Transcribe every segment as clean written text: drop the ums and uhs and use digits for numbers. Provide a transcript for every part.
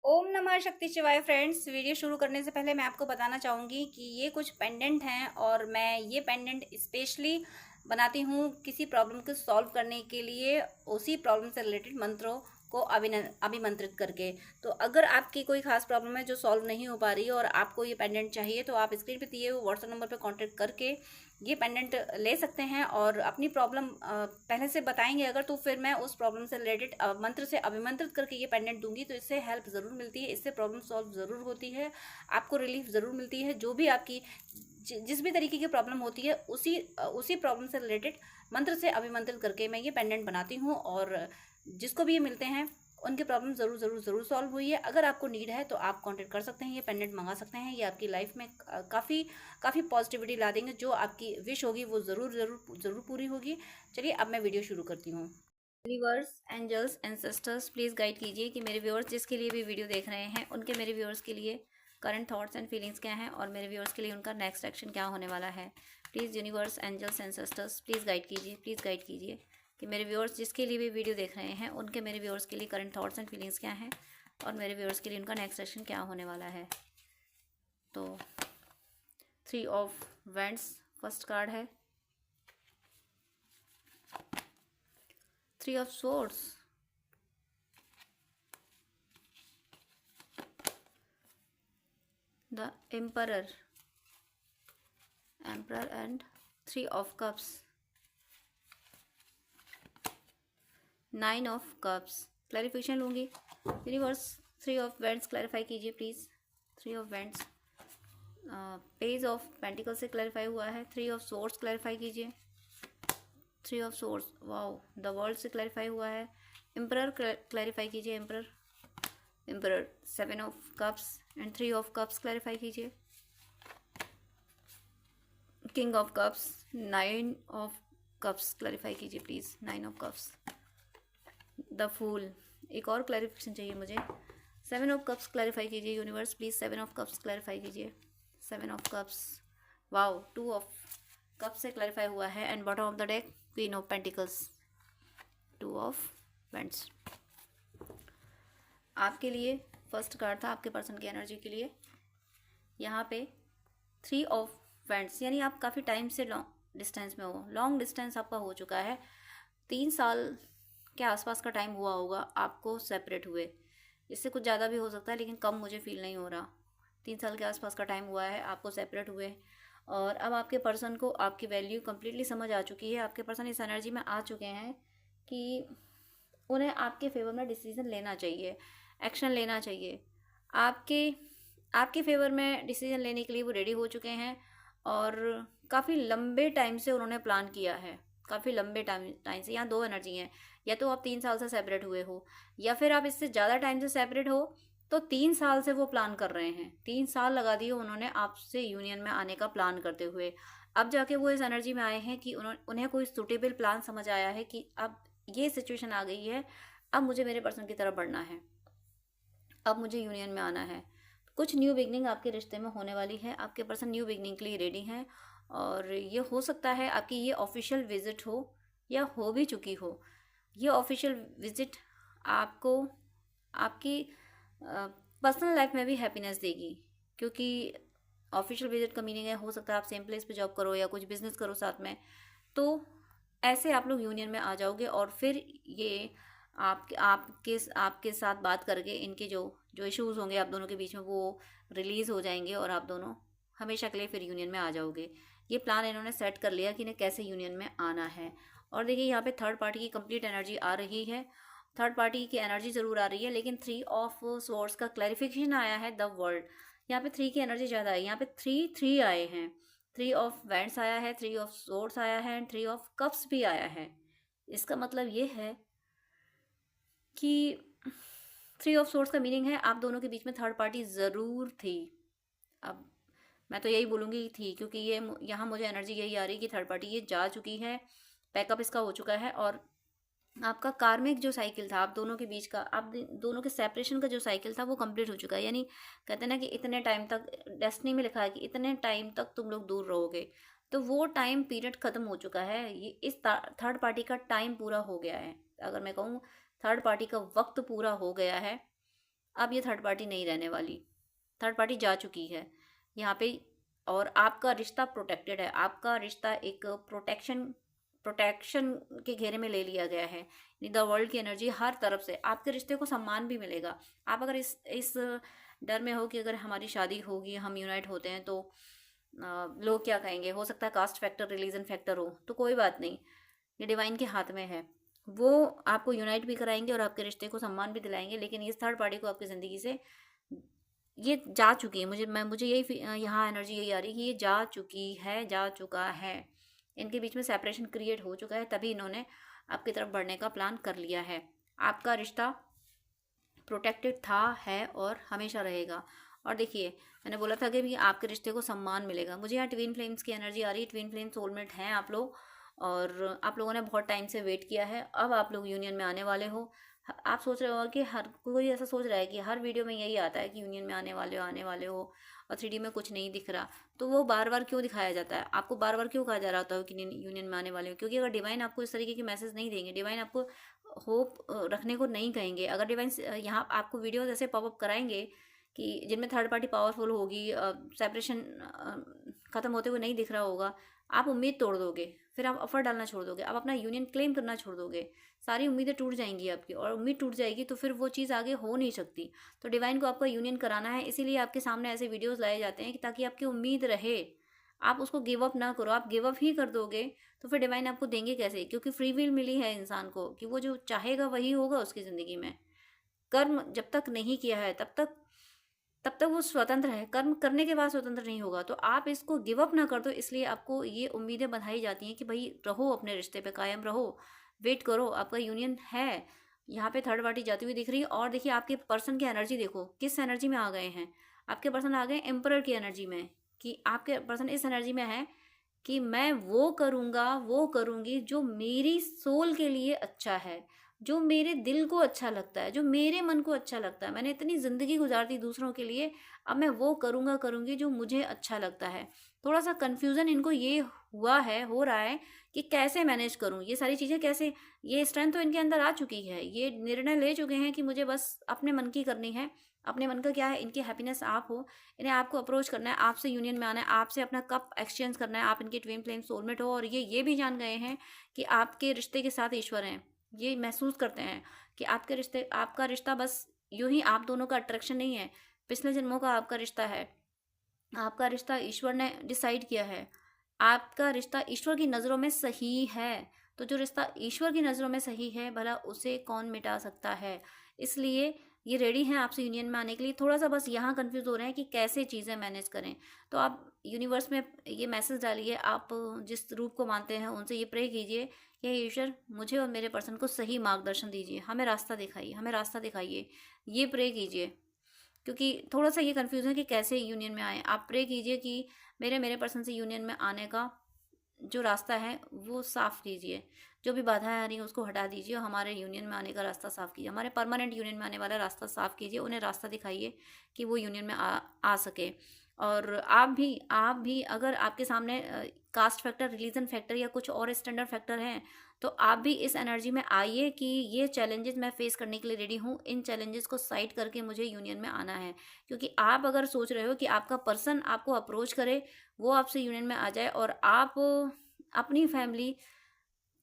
ओम नमः शक्ति शिवाय फ्रेंड्स। वीडियो शुरू करने से पहले मैं आपको बताना चाहूँगी कि ये कुछ पेंडेंट हैं और मैं ये पेंडेंट स्पेशली बनाती हूँ किसी प्रॉब्लम को सॉल्व करने के लिए, उसी प्रॉब्लम से रिलेटेड मंत्रों को अभिमंत्रित करके। तो अगर आपकी कोई खास प्रॉब्लम है जो सॉल्व नहीं हो पा रही है और आपको ये पेंडेंट चाहिए, तो आप स्क्रीन पे दिए हुए व्हाट्सएप नंबर पे कांटेक्ट करके ये पेंडेंट ले सकते हैं और अपनी प्रॉब्लम पहले से बताएंगे अगर, तो फिर मैं उस प्रॉब्लम से रिलेटेड मंत्र से अभिमंत्रित करके ये पेंडेंट दूंगी। तो इससे हेल्प ज़रूर मिलती है, इससे प्रॉब्लम सॉल्व ज़रूर होती है, आपको रिलीफ ज़रूर मिलती है। जो भी आपकी जिस भी तरीके की प्रॉब्लम होती है, उसी प्रॉब्लम से रिलेटेड मंत्र से अभिमंत्रित करके मैं ये पेंडेंट बनाती हूँ और जिसको भी ये मिलते हैं उनकी प्रॉब्लम ज़रूर ज़रूर ज़रूर सॉल्व हुई है। अगर आपको नीड है तो आप कांटेक्ट कर सकते हैं, ये पेंडेंट मंगा सकते हैं। ये आपकी लाइफ में काफ़ी काफ़ी पॉजिटिविटी ला देंगे। जो आपकी विश होगी वो ज़रूर ज़रूर ज़रूर पूरी होगी। चलिए अब मैं वीडियो शुरू करती हूँ। Universe, angels, ancestors, please guide कीजिए कि मेरे व्यूअर्स जिसके लिए भी वीडियो देख रहे हैं उनके, मेरे व्यूअर्स के लिए करंट थॉट्स एंड फीलिंग्स क्या हैं और मेरे व्यूअर्स के लिए उनका नेक्स्ट एक्शन क्या होने वाला है। Please universe, angels, ancestors, please guide कीजिए, प्लीज़ गाइड कीजिए कि मेरे व्यूअर्स जिसके लिए भी वीडियो देख रहे हैं उनके, मेरे व्यूअर्स के लिए करंट थॉट्स एंड फीलिंग्स क्या हैं और मेरे व्यूअर्स के लिए उनका नेक्स्ट एक्शन क्या होने वाला है। तो 3 ऑफ वैंड्स फर्स्ट कार्ड है, 3 of swords, the emperor and 3 of cups, 9 of cups. Clarification लूँगी। यूनिवर्स, 3 ऑफ वैंड्स क्लैरिफाई कीजिए please. 3 of wands page of pentacles से क्लैरिफाई हुआ है। 3 ऑफ सोर्ड्स क्लैरिफाई कीजिए। 3 of swords, wow, the world से clarify हुआ है। एम्परर क्लैरिफाई कीजिए, emperor. Emperor 7 of cups and 3 of cups clarify कीजिए। King of cups, 9 of cups clarify कीजिए please. 9 of cups, the fool. एक और क्लैरिफिकेशन चाहिए मुझे। 7 ऑफ कप्स क्लैरिफाई कीजिए universe please. 7 of cups clarify कीजिए। 7 of cups, wow, 2 of cup से clarify हुआ है and bottom of the deck queen of pentacles, 2 of wands. आपके लिए फर्स्ट कार्ड था आपके पर्सन की एनर्जी के लिए। यहाँ पे 3 ऑफ वैंड्स यानी आप काफ़ी टाइम से लॉन्ग डिस्टेंस में हो, लॉन्ग डिस्टेंस आपका हो चुका है। 3 साल के आसपास का टाइम हुआ होगा आपको सेपरेट हुए। इससे कुछ ज़्यादा भी हो सकता है लेकिन कम मुझे फील नहीं हो रहा। 3 साल के आसपास का टाइम हुआ है आपको सेपरेट हुए और अब आपके पर्सन को आपकी वैल्यू कम्प्लीटली समझ आ चुकी है। आपके पर्सन इस एनर्जी में आ चुके हैं कि उन्हें आपके फेवर में डिसीजन लेना चाहिए, एक्शन लेना चाहिए। आपके आपके फेवर में डिसीजन लेने के लिए वो रेडी हो चुके हैं और काफ़ी लंबे टाइम से उन्होंने प्लान किया है। काफ़ी लंबे टाइम से, यहाँ 2 एनर्जी हैं। या तो आप 3 साल से सेपरेट हुए हो या फिर आप इससे ज़्यादा टाइम से सेपरेट हो। तो 3 साल से वो प्लान कर रहे हैं, 3 साल लगा दिए उन्होंने आपसे यूनियन में आने का प्लान करते हुए। अब जाके वो इस एनर्जी में आए हैं कि उन्हें कोई सुटेबल प्लान समझ आया है कि अब ये सिचुएशन आ गई है, अब मुझे मेरे पर्सन की तरफ बढ़ना है, अब मुझे यूनियन में आना है। कुछ न्यू बिगनिंग आपके रिश्ते में होने वाली है। आपके पर्सन न्यू बिगनिंग के लिए रेडी हैं और ये हो सकता है आपकी ये ऑफिशियल विजिट हो या हो भी चुकी हो। ये ऑफिशियल विजिट आपको आपकी पर्सनल लाइफ में भी हैप्पीनेस देगी, क्योंकि ऑफिशियल विजिट का मीनिंग है हो सकता है आप सेम प्लेस पे जॉब करो या कुछ बिजनेस करो साथ में। तो ऐसे आप लोग यूनियन में आ जाओगे और फिर ये आपके साथ बात करके इनके जो जो इश्यूज़ होंगे आप दोनों के बीच में वो रिलीज़ हो जाएंगे और आप दोनों हमेशा के लिए फिर यूनियन में आ जाओगे। ये प्लान इन्होंने सेट कर लिया कि इन्हें कैसे यूनियन में आना है। और देखिए यहाँ पे थर्ड पार्टी की कंप्लीट एनर्जी आ रही है। थर्ड पार्टी की एनर्जी ज़रूर आ रही है लेकिन 3 ऑफ सोर्ड्स का क्लैरिफिकेशन आया है, द वर्ल्ड। यहाँ पे 3 की एनर्जी ज़्यादा आई, यहाँ पे 3 आए हैं। 3 ऑफ वैंड्स आया है, 3 ऑफ सोर्ड्स आया है एंड 3 ऑफ कप्स भी आया है। इसका मतलब ये है कि 3 ऑफ सोर्ड्स का मीनिंग है आप दोनों के बीच में थर्ड पार्टी ज़रूर थी। अब मैं तो यही बोलूँगी थी, क्योंकि ये यहाँ मुझे एनर्जी यही आ रही कि थर्ड पार्टी ये जा चुकी है, पैकअप इसका हो चुका है। और आपका कार्मिक जो साइकिल था आप दोनों के बीच का, आप दोनों के सेपरेशन का जो साइकिल था वो कंप्लीट हो चुका है। यानी कहते हैं ना कि इतने टाइम तक डेस्टिनी में लिखा है कि इतने टाइम तक तुम लोग दूर रहोगे, तो वो टाइम पीरियड ख़त्म हो चुका है। ये इस थर्ड पार्टी का टाइम पूरा हो गया है। अगर मैं कहूँ थर्ड पार्टी का वक्त पूरा हो गया है अब ये थर्ड पार्टी नहीं रहने वाली, थर्ड पार्टी जा चुकी है यहाँ पे। और आपका रिश्ता प्रोटेक्टेड है, आपका रिश्ता एक प्रोटेक्शन के घेरे में ले लिया गया है। द वर्ल्ड की एनर्जी हर तरफ से, आपके रिश्ते को सम्मान भी मिलेगा। आप अगर इस डर में हो कि अगर हमारी शादी होगी, हम यूनाइट होते हैं तो लोग क्या कहेंगे, हो सकता है कास्ट फैक्टर, रिलीजन फैक्टर हो, तो कोई बात नहीं, ये डिवाइन के हाथ में है। वो आपको यूनाइट भी कराएंगे और आपके रिश्ते को सम्मान भी दिलाएंगे। लेकिन इस थर्ड पार्टी को आपकी ज़िंदगी से ये जा चुकी है, मुझे यही यहाँ एनर्जी यही आ रही है कि ये जा चुकी है, जा चुका है। इनके बीच में सेपरेशन क्रिएट हो चुका है, तभी इन्होंने आपकी तरफ बढ़ने का प्लान कर लिया है। आपका रिश्ता प्रोटेक्टेड था, है और हमेशा रहेगा। और देखिए, मैंने बोला था कि भी आपके रिश्ते को सम्मान मिलेगा। मुझे यहाँ ट्विन फ्लेम्स की एनर्जी आ रही है। ट्विन फ्लेम सोलमेट हैं आप लोग, और आप लोगों ने बहुत टाइम से वेट किया है, अब आप लोग यूनियन में आने वाले हो। आप सोच रहे हो कि हर कोई ऐसा सोच रहा है कि हर वीडियो में यही आता है कि यूनियन में आने वाले हो, और 3D में कुछ नहीं दिख रहा। तो वो बार बार क्यों दिखाया जाता है, आपको बार बार क्यों कहा जा रहा होता है कि यूनियन में आने वाले हो? क्योंकि अगर डिवाइन आपको इस तरीके के मैसेज नहीं देंगे, डिवाइन आपको होप रखने को नहीं कहेंगे। अगर डिवाइन यहाँ आपको वीडियोज ऐसे पॉपअप कराएंगे कि जिनमें थर्ड पार्टी पावरफुल होगी, सेपरेशन ख़त्म होते हुए नहीं दिख रहा होगा, आप उम्मीद तोड़ दोगे, फिर आप ऑफर डालना छोड़ दोगे, आप अपना यूनियन क्लेम करना छोड़ दोगे, सारी उम्मीदें टूट जाएंगी आपकी। और उम्मीद टूट जाएगी तो फिर वो चीज़ आगे हो नहीं सकती। तो डिवाइन को आपका यूनियन कराना है, इसीलिए आपके सामने ऐसे वीडियोस लाए जाते हैं कि ताकि आपकी उम्मीद रहे, आप उसको गिव अप ना करो। आप गिव अप ही कर दोगे तो फिर डिवाइन आपको देंगे कैसे? क्योंकि फ्री विल मिली है इंसान को कि वो जो चाहेगा वही होगा उसकी ज़िंदगी में। कर्म जब तक नहीं किया है तब तक वो स्वतंत्र है, कर्म करने के बाद स्वतंत्र नहीं होगा। तो आप इसको गिव अप ना कर दो, इसलिए आपको ये उम्मीदें बंधाई जाती हैं कि भाई रहो, अपने रिश्ते पे कायम रहो, वेट करो, आपका यूनियन है। यहाँ पे थर्ड पार्टी जाती हुई दिख रही है। और देखिए आपके पर्सन की एनर्जी देखो, किस एनर्जी में आ गए हैं। आपके पर्सन आ गए एम्परर की एनर्जी में, कि आपके पर्सन इस एनर्जी में है कि मैं वो करूँगा, वो करूँगी जो मेरी सोल के लिए अच्छा है, जो मेरे दिल को अच्छा लगता है, जो मेरे मन को अच्छा लगता है। मैंने इतनी ज़िंदगी गुजार दी दूसरों के लिए, अब मैं वो करूँगा, करूँगी जो मुझे अच्छा लगता है। थोड़ा सा कन्फ्यूज़न इनको ये हो रहा है कि कैसे मैनेज करूँ ये सारी चीज़ें, कैसे। ये स्ट्रेंथ तो इनके अंदर आ चुकी है, ये निर्णय ले चुके हैं कि मुझे बस अपने मन की करनी है। अपने मन का क्या है, इनकी हैप्पीनेस आप हो, इन्हें आपको अप्रोच करना है, आपसे यूनियन में आना है, आपसे अपना कप एक्सचेंज करना है। आप इनके ट्विन फ्लेम सोलमेट हो, और ये भी जान गए हैं कि आपके रिश्ते के साथ ईश्वर हैं। ये महसूस करते हैं कि आपका रिश्ता बस यूं ही आप दोनों का अट्रैक्शन नहीं है, पिछले जन्मों का आपका रिश्ता है। आपका रिश्ता ईश्वर ने डिसाइड किया है, आपका रिश्ता ईश्वर की नज़रों में सही है। तो जो रिश्ता ईश्वर की नज़रों में सही है, भला उसे कौन मिटा सकता है? इसलिए ये रेडी हैं आपसे यूनियन में आने के लिए। थोड़ा सा बस यहाँ कंफ्यूज हो रहे हैं कि कैसे चीज़ें मैनेज करें। तो आप यूनिवर्स में ये मैसेज डालिए, आप जिस रूप को मानते हैं उनसे ये प्रे कीजिए कि ईश्वर मुझे और मेरे पर्सन को सही मार्गदर्शन दीजिए, हमें रास्ता दिखाइए, हमें रास्ता दिखाइए। ये प्रे कीजिए, क्योंकि थोड़ा सा ये कन्फ्यूज़न है कि कैसे यूनियन में आए। आप प्रे कीजिए कि मेरे पर्सन से यूनियन में आने का जो रास्ता है वो साफ़ कीजिए, जो भी बाधाएं आ रही हैं उसको हटा दीजिए, और हमारे यूनियन में आने का रास्ता साफ़ कीजिए, हमारे परमानेंट यूनियन में आने वाला रास्ता साफ़ कीजिए। उन्हें रास्ता दिखाइए कि वो यूनियन में आ सके। और आप भी अगर आपके सामने कास्ट फैक्टर, रिलीजन फैक्टर या कुछ और स्टैंडर्ड फैक्टर हैं, तो आप भी इस एनर्जी में आइए कि ये चैलेंजेस मैं फेस करने के लिए रेडी हूँ, इन चैलेंजेस को साइड करके मुझे यूनियन में आना है। क्योंकि आप अगर सोच रहे हो कि आपका पर्सन आपको अप्रोच करे, वो आपसे यूनियन में आ जाए, और आप अपनी फैमिली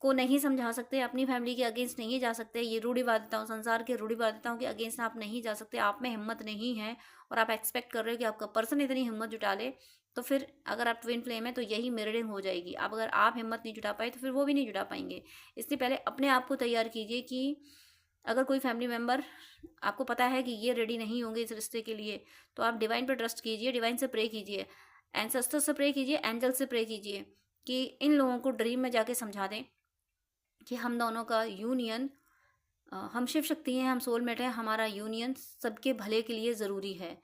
को नहीं समझा सकते, अपनी फैमिली के अगेंस्ट नहीं जा सकते, ये रूढ़िवादिताओं, संसार के रूढ़िवादिताओं के अगेंस्ट आप नहीं जा सकते, आप में हिम्मत नहीं है, और आप एक्सपेक्ट कर रहे हो कि आपका पर्सन इतनी हिम्मत जुटा ले, तो फिर अगर आप ट्विन फ्लेम है तो यही मिररिंग हो जाएगी। अब अगर आप हिम्मत नहीं जुटा पाए तो फिर वो भी नहीं जुटा पाएंगे। इसलिए पहले अपने आप को तैयार कीजिए कि अगर कोई फैमिली मेम्बर आपको पता है कि ये रेडी नहीं होंगे इस रिश्ते के लिए, तो आप डिवाइन पर ट्रस्ट कीजिए, डिवाइन से प्रे कीजिए, एंसेस्टर से प्रे कीजिए, एंजल से प्रे कीजिए कि इन लोगों को ड्रीम में जाके समझा दें कि हम दोनों का यूनियन, हम शिव शक्ति हैं, हम सोलमेट हैं, हमारा यूनियन सबके भले के लिए ज़रूरी है,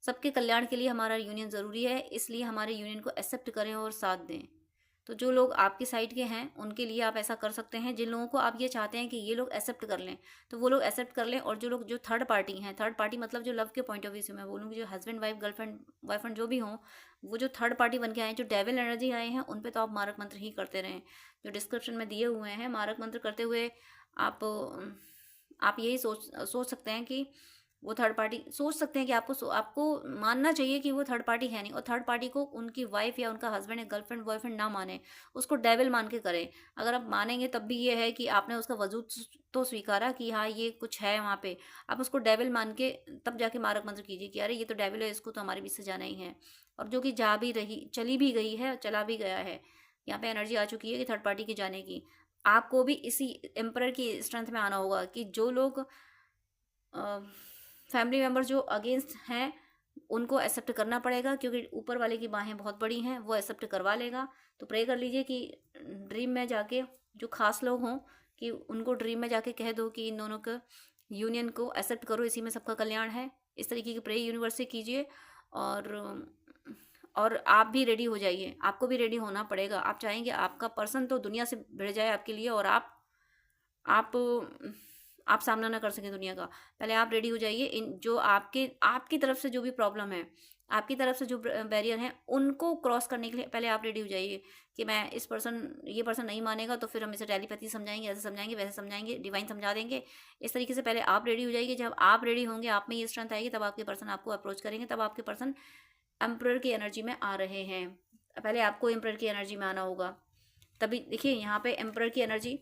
सबके कल्याण के लिए हमारा यूनियन ज़रूरी है। इसलिए हमारे यूनियन को एक्सेप्ट करें और साथ दें। तो जो लोग आपकी साइड के हैं उनके लिए आप ऐसा कर सकते हैं। जिन लोगों को आप ये चाहते हैं कि ये लोग एक्सेप्ट कर लें, तो वो लोग एक्सेप्ट कर लें। और जो लोग जो थर्ड पार्टी हैं, थर्ड पार्टी मतलब जो लव के पॉइंट ऑफ व्यू से मैं बोलूँगी, जो हस्बैंड वाइफ, गर्लफ्रेंड बॉयफ्रेंड जो भी हों, वो जो थर्ड पार्टी बन के आए हैं, जो डेविल एनर्जी आए हैं, उन पे तो आप मारक मंत्र ही करते रहें, जो डिस्क्रिप्शन में दिए हुए हैं। मारक मंत्र करते हुए आप यही सोच सकते हैं कि वो थर्ड पार्टी सोच सकते हैं कि आपको मानना चाहिए कि वो थर्ड पार्टी है नहीं, और थर्ड पार्टी को उनकी वाइफ या उनका हस्बैंड या गर्लफ्रेंड बॉयफ्रेंड ना माने, उसको डेविल मान के करें। अगर आप मानेंगे तब भी ये है कि आपने उसका वजूद तो स्वीकारा कि हाँ ये कुछ है वहाँ पे, आप उसको डेविल मान के तब जाके मारक मंत्र कीजिए कि अरे ये तो डेविल है, इसको तो हमारे बीच से जाना ही है। और जो कि जा भी रही, चली भी गई है, चला भी गया है, यहाँ पे एनर्जी आ चुकी है कि थर्ड पार्टी के जाने की। आपको भी इसी एम्परर की स्ट्रेंथ में आना होगा कि जो लोग फैमिली मेम्बर जो अगेंस्ट हैं उनको एक्सेप्ट करना पड़ेगा, क्योंकि ऊपर वाले की बाहें बहुत बड़ी हैं, वो एक्सेप्ट करवा लेगा। तो प्रे कर लीजिए कि ड्रीम में जाके जो खास लोग हों कि उनको ड्रीम में जाके कह दो कि इन दोनों के यूनियन को एक्सेप्ट करो, इसी में सबका कल्याण है। इस तरीके की प्रे यूनिवर्स से कीजिए। और आप भी रेडी हो जाइए, आपको भी रेडी होना पड़ेगा। आप चाहेंगे आपका पर्सन तो दुनिया से भिड़ जाए आपके लिए, और आप आप सामना ना कर सकें दुनिया का। पहले आप रेडी हो जाइए। इन जो आपकी तरफ से जो भी प्रॉब्लम है, आपकी तरफ से जो बैरियर हैं, उनको क्रॉस करने के लिए पहले आप रेडी हो जाइए कि मैं ये पर्सन नहीं मानेगा तो फिर हम इसे टेलीपैथी समझाएंगे, ऐसे समझाएंगे, वैसे समझाएंगे, डिवाइन समझा देंगे। इस तरीके से पहले आप रेडी हो जाइए। जब आप रेडी होंगे, आप में ये स्ट्रेंथ आएगी, तब आपके पर्सन आपको अप्रोच करेंगे, तब आपके पर्सन एम्परर की एनर्जी में आ रहे हैं। पहले आपको एम्परर की एनर्जी में आना होगा, तभी देखिए यहाँ पे एम्परर की एनर्जी,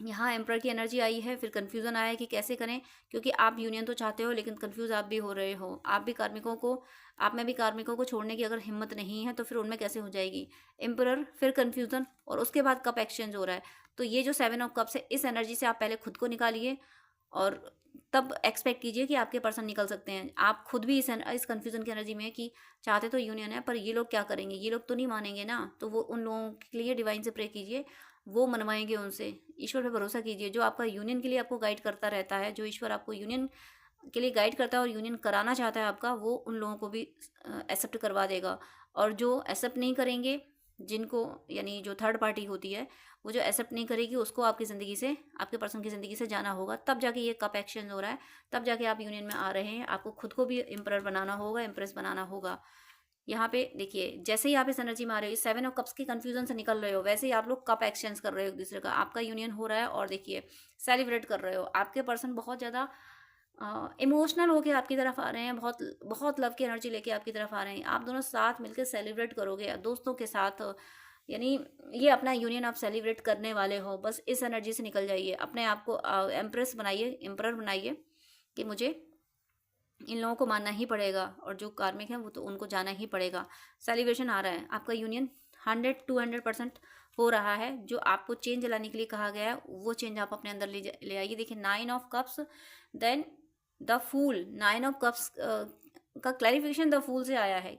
यहाँ एम्परर की एनर्जी आई है। फिर कन्फ्यूज़न आया है कि कैसे करें, क्योंकि आप यूनियन तो चाहते हो लेकिन कन्फ्यूज़ आप भी हो रहे हो। आप में भी कार्मिकों को छोड़ने की अगर हिम्मत नहीं है तो फिर उनमें कैसे हो जाएगी। एम्परर, फिर कन्फ्यूज़न, और उसके बाद कप एक्सचेंज हो रहा है। तो ये जो 7 ऑफ कप्स है, इस एनर्जी से आप पहले खुद को निकालिए और तब एक्सपेक्ट कीजिए कि आपके पर्सन निकल सकते हैं। आप खुद भी इस कन्फ्यूज़न की एनर्जी में है कि चाहते तो यूनियन है, पर ये लोग क्या करेंगे, ये लोग तो नहीं मानेंगे ना। तो वो उन लोगों के लिए डिवाइन से प्रे कीजिए, वो मनवाएंगे उनसे। ईश्वर पे भरोसा कीजिए, जो आपका यूनियन के लिए आपको गाइड करता रहता है, जो ईश्वर आपको यूनियन के लिए गाइड करता है और यूनियन कराना चाहता है आपका, वो उन लोगों को भी एक्सेप्ट करवा देगा। और जो एक्सेप्ट नहीं करेंगे, जिनको यानी जो थर्ड पार्टी होती है, वो जो एक्सेप्ट नहीं करेगी, उसको आपकी ज़िंदगी से, आपके पर्सन की ज़िंदगी से जाना होगा। तब जाके ये कप एक्सचेंज हो रहा है, तब जाके आप यूनियन में आ रहे हैं। आपको खुद को भी एम्परर बनाना होगा, एम्प्रेस बनाना होगा। यहाँ पे देखिए, जैसे ही आप इस एनर्जी में आ रहे हो, 7 ऑफ कप्स की कंफ्यूजन से निकल रहे हो, वैसे ही आप लोग कप एक्सचेंज कर रहे हो एक दूसरे का, आपका यूनियन हो रहा है। और देखिए, सेलिब्रेट कर रहे हो। आपके पर्सन बहुत ज़्यादा इमोशनल होके आपकी तरफ आ रहे हैं, बहुत बहुत लव की एनर्जी लेके आपकी तरफ आ रहे हैं। आप दोनों साथ मिलकर सेलिब्रेट करोगे दोस्तों के साथ, यानी ये अपना यूनियन आप सेलिब्रेट करने वाले हो। बस इस एनर्जी से निकल जाइए, अपने आप को एम्प्रेस बनाइए, एम्परर बनाइए कि मुझे इन लोगों को मानना ही पड़ेगा, और जो कार्मिक हैं वो तो उनको जाना ही पड़ेगा। सेलिब्रेशन आ रहा है, आपका यूनियन 100-200% हो रहा है। जो आपको चेंज लाने के लिए कहा गया है, वो चेंज आप अपने अंदर ले आइए। देखिए, 9 of cups, then the fool. 9 of cups का क्लैरिफिकेशन द फूल से आया है।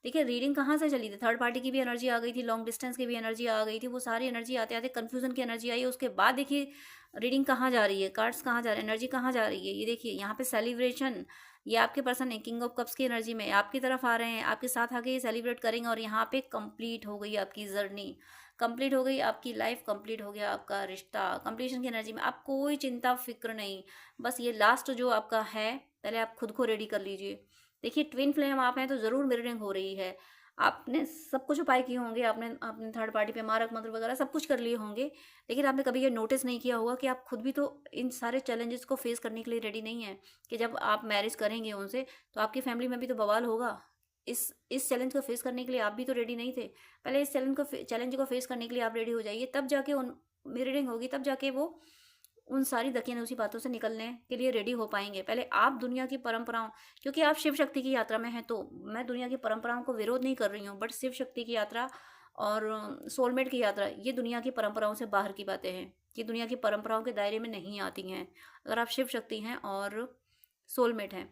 देखिए, रीडिंग कहाँ से चली थी, थर्ड पार्टी की भी एनर्जी आ गई थी, लॉन्ग डिस्टेंस की भी एनर्जी आ गई थी, वो सारी एनर्जी आते आते कन्फ्यूजन की एनर्जी आई। उसके बाद देखिए रीडिंग कहाँ जा रही है, कार्ड्स कहाँ जा रहे हैं, एनर्जी कहाँ जा रही है। ये देखिए यहाँ पे सेलिब्रेशन, ये आपके पर्सन है, किंग ऑफ कप्स की एनर्जी में आपकी तरफ आ रहे हैं, आपके साथ आके ये सेलिब्रेट करेंगे। और यहाँ पे कंप्लीट हो गई आपकी जर्नी, कंप्लीट हो गई आपकी लाइफ, कंप्लीट हो गया आपका रिश्ता। कंप्लीशन की एनर्जी में आप कोई चिंता फिक्र नहीं, बस ये लास्ट जो आपका है, पहले आप खुद को रेडी कर लीजिए। देखिए, ट्विन फ्लेम आप हैं तो ज़रूर मिररिंग हो रही है। आपने सब कुछ उपाय किए होंगे, आपने थर्ड पार्टी पे मारक मंत्र वगैरह सब कुछ कर लिए होंगे, लेकिन आपने कभी ये नोटिस नहीं किया होगा कि आप खुद भी तो इन सारे चैलेंजेस को फेस करने के लिए रेडी नहीं है। कि जब आप मैरिज करेंगे उनसे, तो आपकी फैमिली में भी तो बवाल होगा। इस चैलेंज को फेस करने के लिए आप भी तो रेडी नहीं थे। पहले इस चैलेंज को फेस करने के लिए आप रेडी हो जाइए, तब जाके उन मिररिंग होगी, तब जाके वो उन सारी दकियानूसी बातों से निकलने के लिए रेडी हो पाएंगे। पहले आप दुनिया की परंपराओं, क्योंकि आप शिव शक्ति की यात्रा में हैं, तो मैं दुनिया की परंपराओं को विरोध नहीं कर रही हूँ, बट शिव शक्ति की यात्रा और सोलमेट की यात्रा, ये दुनिया की परंपराओं से बाहर की बातें हैं, ये दुनिया की परंपराओं के दायरे में नहीं आती हैं। अगर आप शिव शक्ति हैं और सोलमेट हैं,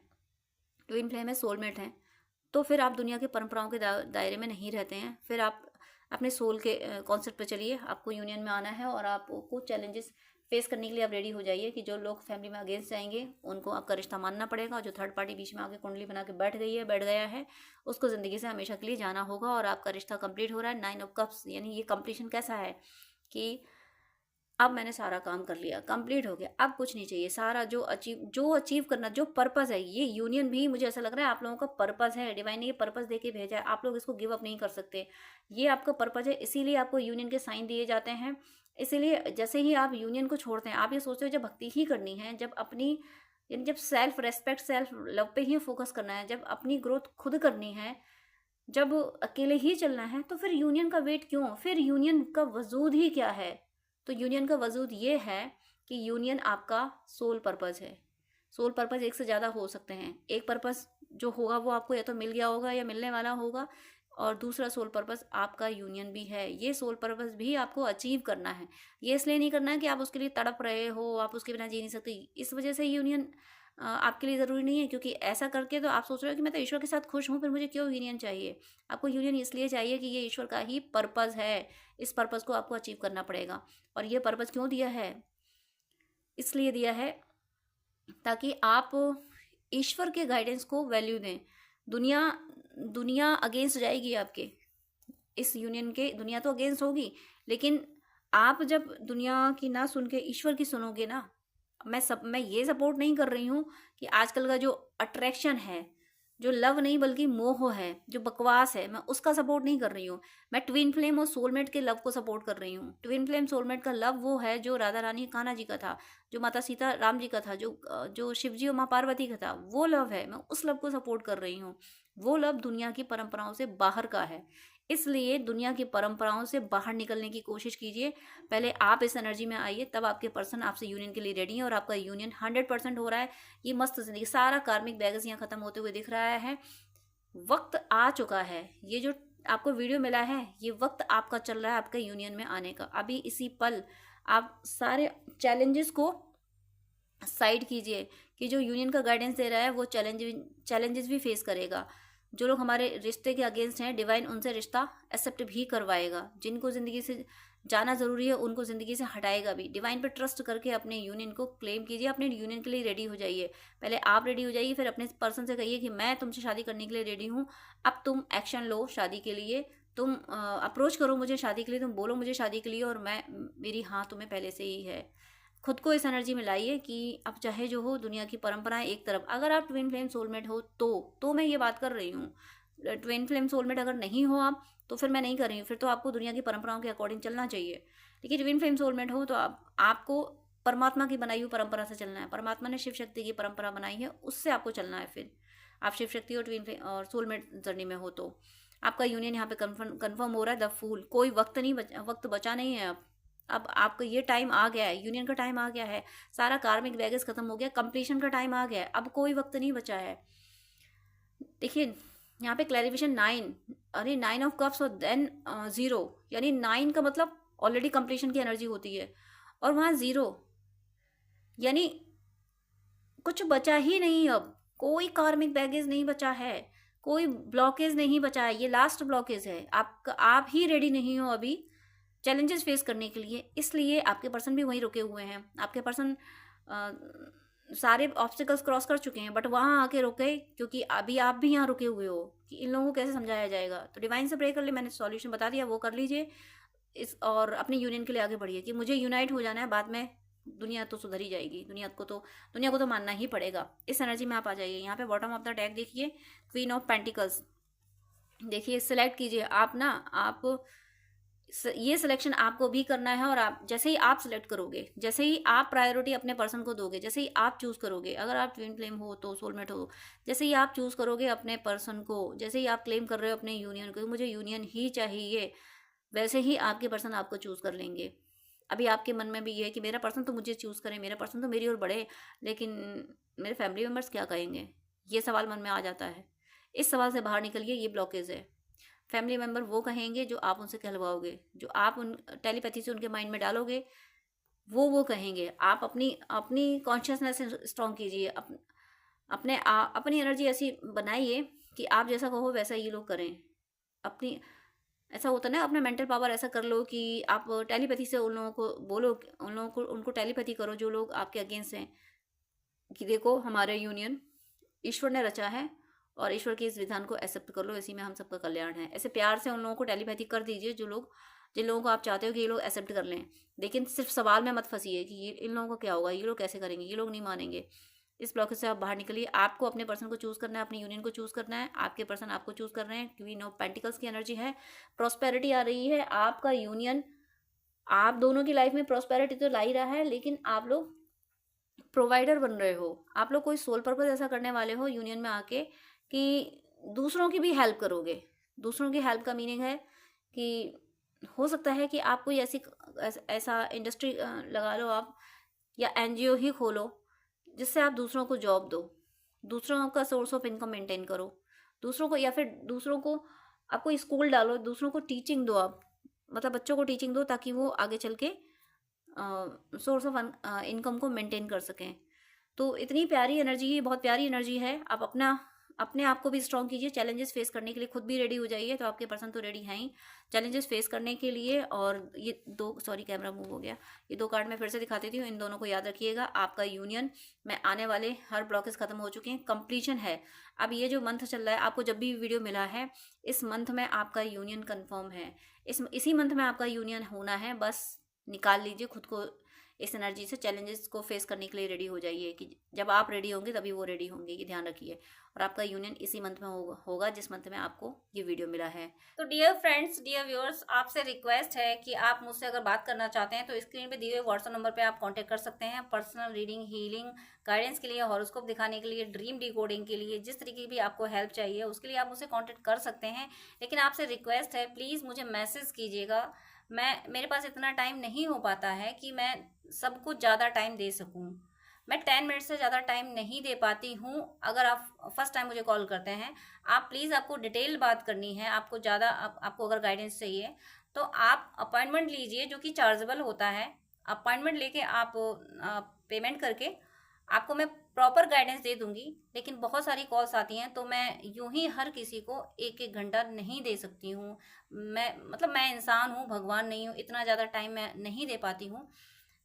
ट्विन फ्लेम है, सोलमेट हैं, तो फिर आप दुनिया की परंपराओं के दायरे में नहीं रहते हैं। फिर आप अपने सोल के कॉन्सेप्ट पे चलिए। आपको यूनियन में आना है और आपको चैलेंजेस फेस करने के लिए आप रेडी हो जाइए कि जो लोग फैमिली में अगेंस्ट जाएंगे उनको आपका रिश्ता मानना पड़ेगा। और जो थर्ड पार्टी बीच में आके कुंडली बना के बैठ गया है, उसको ज़िंदगी से हमेशा के लिए जाना होगा। और आपका रिश्ता कंप्लीट हो रहा है। 9 ऑफ कप्स, यानी ये कंप्लीशन कैसा है कि अब मैंने सारा काम कर लिया, कंप्लीट हो गया, अब कुछ नहीं चाहिए। सारा जो अचीव करना, जो पर्पस है, ये यूनियन भी मुझे ऐसा लग रहा है आप लोगों का पर्पस है। डिवाइन ने ये पर्पस दे के भेजा है, आप लोग इसको गिव अप नहीं कर सकते। ये आपका पर्पस है, इसीलिए आपको यूनियन के साइन दिए जाते हैं। इसीलिए जैसे ही आप यूनियन को छोड़ते हैं, आप ये सोचते हो जब भक्ति ही करनी है, जब अपनी यानी जब सेल्फ रेस्पेक्ट, सेल्फ लव पे ही फोकस करना है, जब अपनी ग्रोथ खुद करनी है, जब अकेले ही चलना है, तो फिर यूनियन का वेट क्यों? फिर यूनियन का वजूद ही क्या है? तो यूनियन का वजूद ये है कि यूनियन आपका सोल पर्पस है। सोल पर्पस एक से ज़्यादा हो सकते हैं। एक पर्पस जो होगा वो आपको या तो मिल गया होगा या मिलने वाला होगा, और दूसरा सोल पर्पस आपका यूनियन भी है। ये सोल पर्पस भी आपको अचीव करना है। ये इसलिए नहीं करना है कि आप उसके लिए तड़प रहे हो, आप उसके बिना जी नहीं सकते, इस वजह से यूनियन आपके लिए ज़रूरी नहीं है, क्योंकि ऐसा करके तो आप सोच रहे हो कि मैं तो ईश्वर के साथ खुश हूँ, फिर मुझे क्यों यूनियन चाहिए? आपको यूनियन इसलिए चाहिए कि ये ईश्वर का ही पर्पस है। इस पर्पस को आपको अचीव करना पड़ेगा। और ये पर्पस क्यों दिया है? इसलिए दिया है ताकि आप ईश्वर के गाइडेंस को वैल्यू दें। दुनिया दुनिया अगेंस्ट जाएगी आपके इस यूनियन के, दुनिया तो अगेंस्ट होगी, लेकिन आप जब दुनिया की ना सुन के ईश्वर की सुनोगे ना, मैं ये सपोर्ट नहीं कर रही हूँ कि आजकल का जो अट्रैक्शन है, जो लव नहीं बल्कि मोह है, जो बकवास है, मैं उसका सपोर्ट नहीं कर रही हूँ। मैं ट्विन फ्लेम और सोलमेट के लव को सपोर्ट कर रही हूँ। ट्विन फ्लेम सोलमेट का लव वो है जो राधा रानी कान्हा जी का था, जो माता सीता राम जी का था, जो शिव जी और माँ पार्वती का था, वो लव है। मैं उस लव को सपोर्ट कर रही हूँ। वो लव दुनिया की परंपराओं से बाहर का है। इसलिए दुनिया की परंपराओं से बाहर निकलने की कोशिश कीजिए। पहले आप इस एनर्जी में आइए, तब आपके पर्सन आपसे यूनियन के लिए रेडी है, और आपका यूनियन 100% हो रहा है। ये मस्त जिंदगी, सारा कार्मिक बैगेज यहाँ खत्म होते हुए दिख रहा है। वक्त आ चुका है। ये जो आपको वीडियो मिला है, ये वक्त आपका चल रहा है आपके यूनियन में आने का। अभी इसी पल आप सारे चैलेंजेस को साइड कीजिए कि जो यूनियन का गाइडेंस दे रहा है वो चैलेंजेस भी फेस करेगा। जो लोग हमारे रिश्ते के अगेंस्ट हैं, डिवाइन उनसे रिश्ता एक्सेप्ट भी करवाएगा। जिनको ज़िंदगी से जाना ज़रूरी है उनको ज़िंदगी से हटाएगा भी। डिवाइन पे ट्रस्ट करके अपने यूनियन को क्लेम कीजिए। अपने यूनियन के लिए रेडी हो जाइए। पहले आप रेडी हो जाइए, फिर अपने पर्सन से कहिए कि मैं तुमसे शादी करने के लिए रेडी हूँ। अब तुम एक्शन लो शादी के लिए। तुम अप्रोच करो मुझे शादी के लिए, तुम बोलो मुझे शादी के लिए, और मेरी हाँ तुम्हें पहले से ही है। खुद को इस एनर्जी में लाइए कि अब चाहे जो हो, दुनिया की परंपराएं एक तरफ। अगर आप ट्विन फ्लेम सोलमेट हो तो मैं ये बात कर रही हूँ। ट्विन फ्लेम सोलमेट अगर नहीं हो आप, तो फिर मैं नहीं कर रही हूँ। फिर तो आपको दुनिया की परंपराओं के अकॉर्डिंग चलना चाहिए। लेकिन ट्विन फ्लेम सोलमेट हो तो आपको परमात्मा की बनाई हुई परंपरा से चलना है। परमात्मा ने शिव शक्ति की परंपरा बनाई है, उससे आपको चलना है। फिर आप शिव शक्ति और ट्विन फ्लेम और सोलमेट जर्नी में हो तो आपका यूनियन यहाँ पे कन्फर्म हो रहा है। द फूल, कोई वक्त बचा नहीं है। अब आपका ये टाइम आ गया है, यूनियन का टाइम आ गया है। सारा कार्मिक बैगेज खत्म हो गया, कंप्लीशन का टाइम आ गया है। अब कोई वक्त नहीं बचा है। देखिए यहाँ पे क्लैरिफिकेशन 9, अरे 9 ऑफ कप्स और देन 0, यानी 9 का मतलब ऑलरेडी कंप्लीशन की एनर्जी होती है, और वहाँ 0 यानी कुछ बचा ही नहीं। अब कोई कार्मिक बैगेज नहीं बचा है, कोई ब्लॉकेज नहीं बचा है। ये लास्ट ब्लॉकेज है। आप ही रेडी नहीं हो अभी चैलेंजेस फेस करने के लिए। इसलिए आपके पर्सन भी वहीं रुके हुए हैं। आपके पर्सन सारे ऑब्स्टिकल्स क्रॉस कर चुके हैं, बट वहाँ आके रुके क्योंकि अभी आप भी यहाँ रुके हुए हो कि इन लोगों को कैसे समझाया जाएगा। तो डिवाइन से प्रे कर ले, मैंने सॉल्यूशन बता दिया, वो कर लीजिए और अपने यूनियन के लिए आगे बढ़िए कि मुझे यूनाइट हो जाना है। बाद में दुनिया तो सुधर ही जाएगी। दुनिया को तो मानना ही पड़ेगा। इस एनर्जी में आप आ जाइए। यहाँ पे बॉटम ऑफ द डेक देखिए, क्वीन ऑफ पेंटिकल्स देखिए, सिलेक्ट कीजिए। आप ये सिलेक्शन आपको भी करना है, और आप जैसे ही आप सिलेक्ट करोगे, जैसे ही आप प्रायोरिटी अपने पर्सन को दोगे, जैसे ही आप चूज करोगे, अगर आप ट्विन फ्लेम हो तो सोलमेट हो, जैसे ही आप चूज करोगे अपने पर्सन को, जैसे ही आप क्लेम कर रहे हो अपने यूनियन को, मुझे यूनियन ही चाहिए, वैसे ही आपके पर्सन आपको चूज कर लेंगे। अभी आपके मन में भी ये है कि मेरा पर्सन तो मुझे चूज करे, मेरा पर्सन तो मेरी ओर बढ़े, लेकिन मेरे फैमिली मेम्बर्स क्या कहेंगे, ये सवाल मन में आ जाता है। इस सवाल से बाहर निकलिए। ये ब्लॉकेज है। फैमिली मेम्बर वो कहेंगे जो आप उनसे कहलवाओगे, जो आप उन टेलीपैथी से उनके माइंड में डालोगे, वो कहेंगे। आप अपनी कॉन्शियसनेस स्ट्रॉन्ग कीजिए। अपनी एनर्जी ऐसी बनाइए कि आप जैसा कहो वैसा ये लोग करें। अपनी ऐसा होता है ना, अपना मेंटल पावर ऐसा कर लो कि आप टेलीपैथी से उन लोगों को बोलो, उनको टेलीपैथी करो जो लोग आपके अगेंस्ट हैं, कि देखो हमारे यूनियन ईश्वर ने रचा है, और ईश्वर के इस विधान को एक्सेप्ट कर लो, इसी में हम सबका कल्याण है। ऐसे प्यार से उन लोगों को टेलीपैथी कर दीजिए जिन लोगों को आप चाहते हो कि ये लोग एक्सेप्ट कर लें। लेकिन सिर्फ सवाल में मत फंसिए कि ये इन लोगों को क्या होगा, ये लोग कैसे करेंगे, ये लोग नहीं मानेंगे। इस ब्लॉकेज से आप बाहर निकलिए। आपको अपने पर्सन को चूज करना है, अपनी यूनियन को चूज करना है। आपके पर्सन आपको चूज कर रहे हैं। क्वीन ऑफ पेंटिकल्स की एनर्जी है। प्रॉस्पेरिटी आ रही है। आपका यूनियन आप दोनों की लाइफ में प्रॉस्पेरिटी तो ला ही रहा है, लेकिन आप लोग प्रोवाइडर बन रहे हो, आप लोग कोई सोल पर्पस ऐसा करने वाले हो यूनियन में आके कि दूसरों की भी हेल्प करोगे। दूसरों की हेल्प का मीनिंग है कि हो सकता है कि आप कोई ऐसा इंडस्ट्री लगा लो आप, या एनजीओ ही खोलो जिससे आप दूसरों को जॉब दो, दूसरों का सोर्स ऑफ इनकम मेंटेन करो, दूसरों को, या फिर दूसरों को आप कोई स्कूल डालो, दूसरों को टीचिंग दो आप, मतलब बच्चों को टीचिंग दो ताकि वो आगे चल के सोर्स ऑफ इनकम को मेंटेन कर सकें। तो इतनी प्यारी एनर्जी है, बहुत प्यारी एनर्जी है। आप अपने आप को भी स्ट्रॉन्ग कीजिए, चैलेंजेस फेस करने के लिए खुद भी रेडी हो जाइए। तो आपके पर्सन तो रेडी हैं ही चैलेंजेस फेस करने के लिए। और ये दो, सॉरी कैमरा मूव हो गया, ये दो कार्ड मैं फिर से दिखा देती हूँ, इन दोनों को याद रखिएगा। आपका यूनियन में आने वाले हर ब्लॉकेज खत्म हो चुके हैं, कंप्लीशन है। अब ये जो मंथ चल रहा है, आपको जब भी वीडियो मिला है, इस मंथ में आपका यूनियन कन्फर्म है। इसी मंथ में आपका यूनियन होना है। बस निकाल लीजिए खुद को इस एनर्जी से, चैलेंजेस को फेस करने के लिए रेडी हो जाइए कि जब आप रेडी होंगे तभी वो रेडी होंगे, ये ध्यान रखिए। और आपका यूनियन इसी मंथ में होगा जिस मंथ में आपको ये वीडियो मिला है। तो डियर फ्रेंड्स, डियर व्यूअर्स, आपसे रिक्वेस्ट है कि आप मुझसे अगर बात करना चाहते हैं तो स्क्रीन पे दिए हुए व्हाट्सएप नंबर पे आप कांटेक्ट कर सकते हैं। पर्सनल रीडिंग, हीलिंग, गाइडेंस के लिए, हॉरोस्कोप दिखाने के लिए, ड्रीम डिकोडिंग के लिए, जिस तरीके की भी आपको हेल्प चाहिए उसके लिए आप मुझसे कॉन्टेक्ट कर सकते हैं। लेकिन आपसे रिक्वेस्ट है, प्लीज़ मुझे मैसेज कीजिएगा। मेरे पास इतना टाइम नहीं हो पाता है कि मैं सब कुछ ज़्यादा टाइम दे सकूं। मैं 10 मिनट से ज़्यादा टाइम नहीं दे पाती हूँ। अगर आप फर्स्ट टाइम मुझे कॉल करते हैं, आप प्लीज़, आपको डिटेल बात करनी है, आपको ज़्यादा आपको अगर गाइडेंस चाहिए तो आप अपॉइंटमेंट लीजिए, जो कि चार्जेबल होता है। अपॉइंटमेंट लेके आप पेमेंट करके आपको मैं प्रॉपर गाइडेंस दे दूंगी। लेकिन बहुत सारी कॉल्स आती हैं तो मैं यूं ही हर किसी को एक एक घंटा नहीं दे सकती हूँ। मैं इंसान हूँ, भगवान नहीं हूँ, इतना ज़्यादा टाइम मैं नहीं दे पाती हूँ।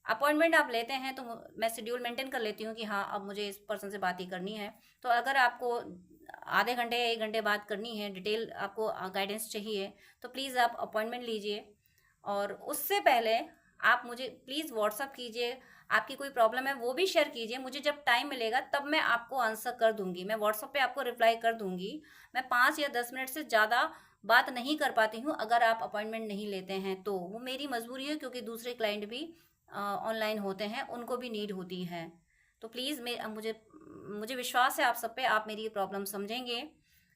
अपॉइंटमेंट आप लेते हैं तो मैं शेड्यूल मेंटेन कर लेती हूँ कि हाँ, अब मुझे इस पर्सन से बात ही करनी है। तो अगर आपको आधे घंटे या 1 घंटे बात करनी है, डिटेल आपको गाइडेंस चाहिए, तो प्लीज़ आप अपॉइंटमेंट लीजिए। और उससे पहले आप मुझे प्लीज़ व्हाट्सअप कीजिए। आपकी कोई प्रॉब्लम है वो भी शेयर कीजिए, मुझे जब टाइम मिलेगा तब मैं आपको आंसर कर दूंगी। मैं व्हाट्सअप पे आपको रिप्लाई कर दूंगी। मैं 5 या 10 मिनट से ज़्यादा बात नहीं कर पाती हूँ अगर आप अपॉइंटमेंट नहीं लेते हैं तो। वो मेरी मजबूरी है, क्योंकि दूसरे क्लाइंट भी ऑनलाइन होते हैं, उनको भी नीड होती है। तो प्लीज़ मुझे विश्वास है आप सब पे, आप मेरी प्रॉब्लम समझेंगे।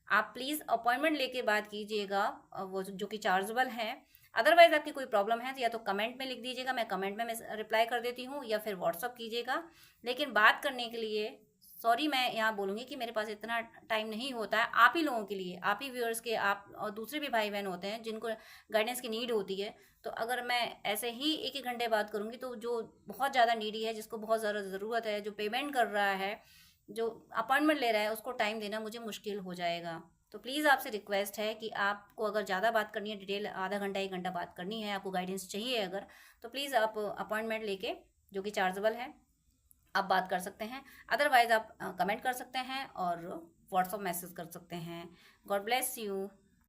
आप प्लीज़ अपॉइंटमेंट लेके बात कीजिएगा, वो जो कि चार्जेबल है। अदरवाइज आपकी कोई प्रॉब्लम है तो या तो कमेंट में लिख दीजिएगा, मैं कमेंट में रिप्लाई कर देती हूँ, या फिर व्हाट्सअप कीजिएगा। लेकिन बात करने के लिए सॉरी, मैं यहाँ बोलूँगी कि मेरे पास इतना टाइम नहीं होता है। आप ही लोगों के लिए, आप ही व्यूअर्स के, आप और दूसरे भी भाई बहन होते हैं जिनको गाइडेंस की नीड होती है। तो अगर मैं ऐसे ही 1-1 घंटे बात करूँगी तो जो बहुत ज़्यादा नीडी है, जिसको बहुत ज़्यादा ज़रूरत है, जो पेमेंट कर रहा है, जो अपॉइंटमेंट ले रहा है, उसको टाइम देना मुझे मुश्किल हो जाएगा। तो प्लीज़ आपसे रिक्वेस्ट है कि आपको अगर ज़्यादा बात करनी है, डिटेल आधा घंटा 1 घंटा बात करनी है, आपको गाइडेंस चाहिए अगर, तो प्लीज़ आप अपॉइंटमेंट लेके, जो कि चार्जेबल है, आप बात कर सकते हैं। अदरवाइज़ आप कमेंट कर सकते हैं और व्हाट्सअप मैसेज कर सकते हैं। God bless you.